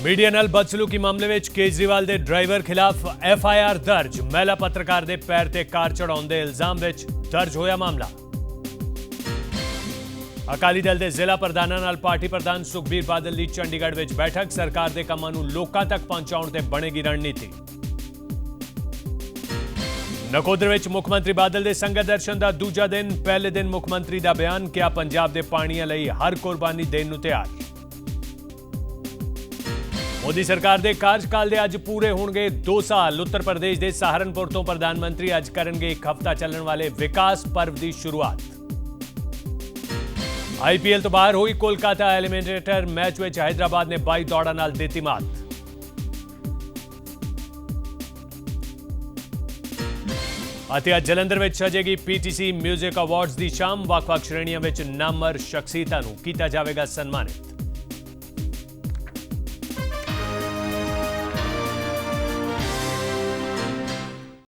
Media नाल बदसलूकी मामले में केजरीवाल के ड्राइवर खिलाफ FIR दर्ज। महिला पत्रकार के पैर ते कार चढ़ाने के इल्जाम में दर्ज होया मामला। अकाली दल के जिला प्रधानों नाल पार्टी प्रधान सुखबीर बादल की चंडीगढ़ में बैठक। सरकार के कामों नूं लोकां तक पहुंचाउण ते बनेगी रणनीति। नकोदर में मुख्यमंत्री बादल के संगत दर्शन का दूजा दिन। पहले दिन मुख्यमंत्री का बयान किया पंजाब के पाणियां लई हर कुर्बानी देण नूं तैयार। मोदी सरकार के कार्यकाल के अज पूरे होंगे 2 साल। उत्तर प्रदेश के सहारनपुर तो प्रधानमंत्री अज करेंगे एक हफ्ता चलने वाले विकास पर्व की शुरुआत। IPL तो बाहर हुई कोलकाता एलिमिनेटर मैच में हैदराबाद ने 22 दौड़ां नाल दित्ती मात। अज जलंधर में सजेगी PTC म्यूजिक अवार्ड्स की शाम। ਵੱਖ-ਵੱਖ श्रेणियों में नामवर शख्सियतां नूं कीता जावेगा सन्मानित।